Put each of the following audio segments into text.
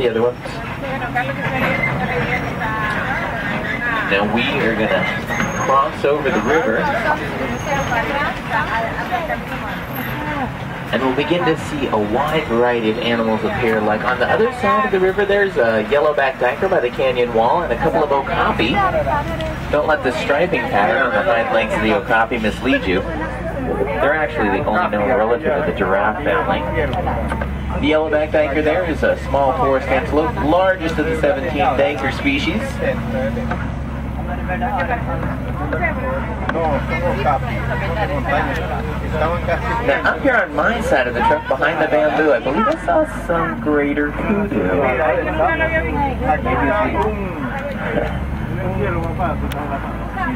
the other ones. Now we are going to cross over the river, and we'll begin to see a wide variety of animals appear. Like on the other side of the river, there's a yellowback duiker by the canyon wall and a couple of okapi. Don't let the striping pattern on the hind legs of the okapi mislead you. They're actually the only known relative of the giraffe family. The yellowback duiker there is a small forest antelope, largest of the 17 duiker species. Now, up here on my side of the truck, behind the bamboo, I believe I saw some greater kudu.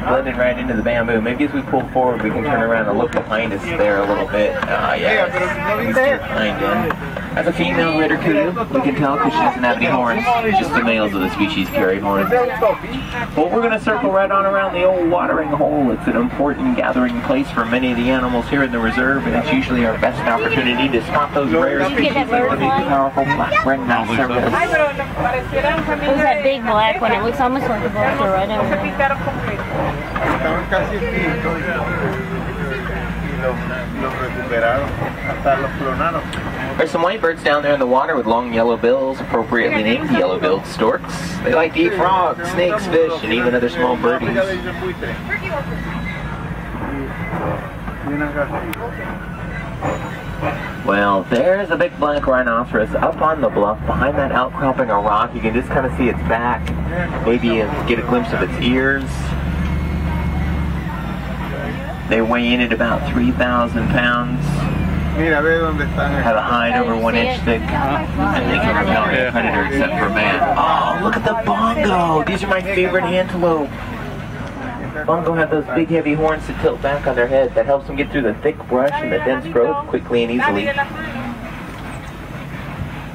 Blending right into the bamboo. Maybe as we pull forward, we can turn around and look behind us there a little bit. Yeah, behind him. As a female greater kudu, we can tell because she doesn't have any horns. Just the males of the species carry horns. Well, we're going to circle right on around the old watering hole. It's an important gathering place for many of the animals here in the reserve, and it's usually our best opportunity to spot those rare species of the big, powerful black-red nocturus. Who's that big black one? It looks almost like a vulture right over there. There's some white birds down there in the water with long yellow bills, appropriately named yellow-billed storks. They like to eat frogs, snakes, fish, and even other small birdies. Well, there's a big black rhinoceros up on the bluff behind that outcropping of rock. You can just kind of see its back, maybe get a glimpse of its ears. They weigh in at about 3,000 pounds. Have a hide over 1 inch thick, and they can repel any predator except for man. Oh, look at the bongo! These are my favorite antelope. Bongo have those big heavy horns that tilt back on their head. That helps them get through the thick brush and the dense growth quickly and easily.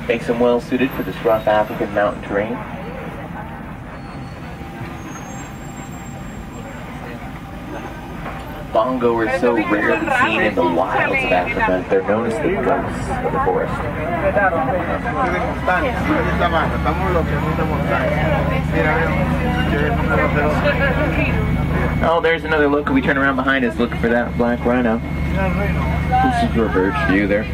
Makes them well suited for this rough African mountain terrain. Bongo are so rarely seen in the wilds of Africa. They're known as the ghosts of the forest. Oh, there's another look. We turn around behind us looking for that black rhino. This is reverse view there.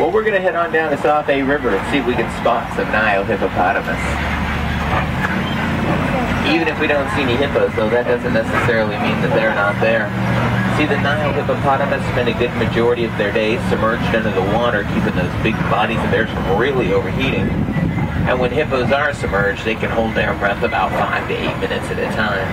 Well, we're going to head on down the South Bay River and see if we can spot some Nile hippopotamus. Even if we don't see any hippos, though, that doesn't necessarily mean that they're not there. See, the Nile hippopotamus spend a good majority of their days submerged under the water, keeping those big bodies of theirs from really overheating. And when hippos are submerged, they can hold their breath about 5 to 8 minutes at a time.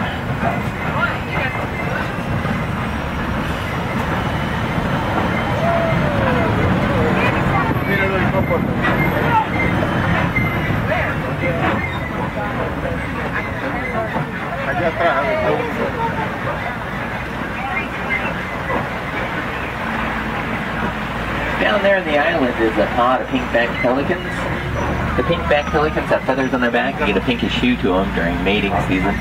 Down there in the island is a pod of pink-backed pelicans. The pink-backed pelicans have feathers on their back and get a pinkish hue to them during mating season.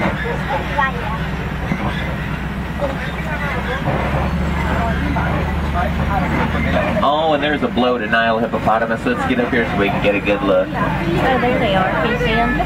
Oh, and there's a bloated Nile hippopotamus. Let's get up here so we can get a good look. Oh, there they are. Can you see them?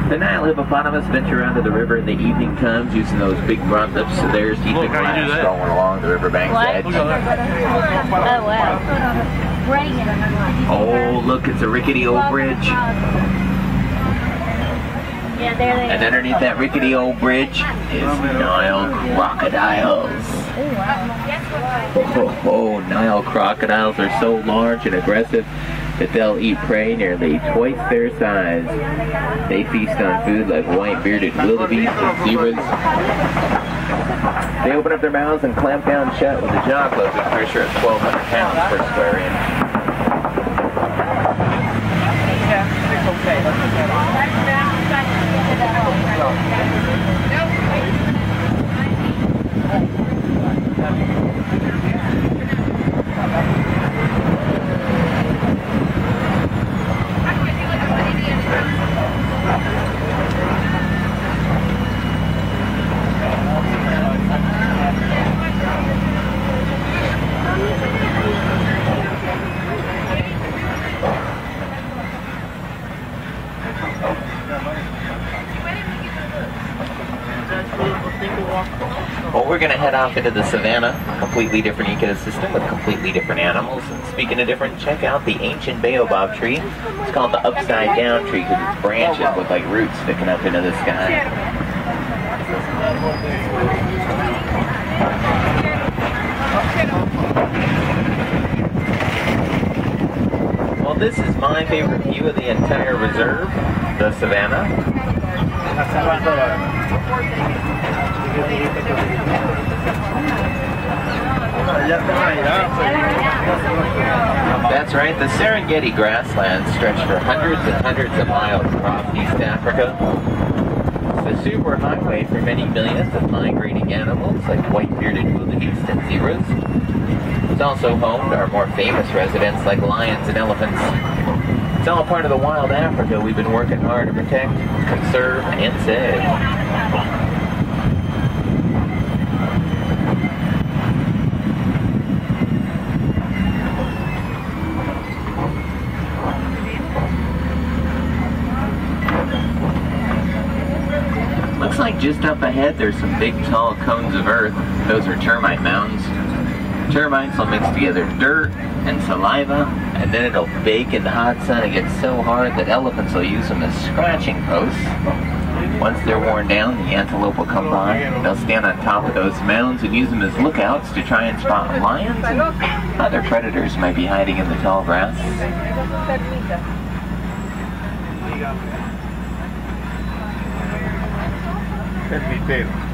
The Nile hippopotamus venture out to the river in the evening times using those big broad lips of theirs to eat the glass strolling along the riverbank's edge. Oh, wow. Oh, look, it's a rickety old bridge. Yeah, there they are. And underneath that rickety old bridge is Nile crocodiles. Oh, Nile crocodiles are so large and aggressive. that they'll eat prey nearly twice their size. They feast on food like white-bearded wildebeest and zebras. They open up their mouths and clamp down shut with a jaw closing pressure of 1,200 pounds per square inch. Well, we're going to head off into the savannah, completely different ecosystem with completely different animals. And speaking of different, check out the ancient baobab tree. It's called the upside down tree because its branches look like roots sticking up into the sky. Well, this is my favorite view of the entire reserve, the savannah. That's right, the Serengeti grasslands stretch for hundreds and hundreds of miles across East Africa. It's the superhighway for many millions of migrating animals like white-bearded wildebeest and zebras. It's also home to our more famous residents like lions and elephants. It's all part of the wild Africa we've been working hard to protect, conserve, and save. Looks like just up ahead there's some big tall cones of earth. Those are termite mounds. Termites will mix together dirt and saliva, and then it'll bake in the hot sun and get so hard that elephants will use them as scratching posts. Once they're worn down, the antelope will come by. They'll stand on top of those mounds and use them as lookouts to try and spot lions and other predators might be hiding in the tall grass. El vitero.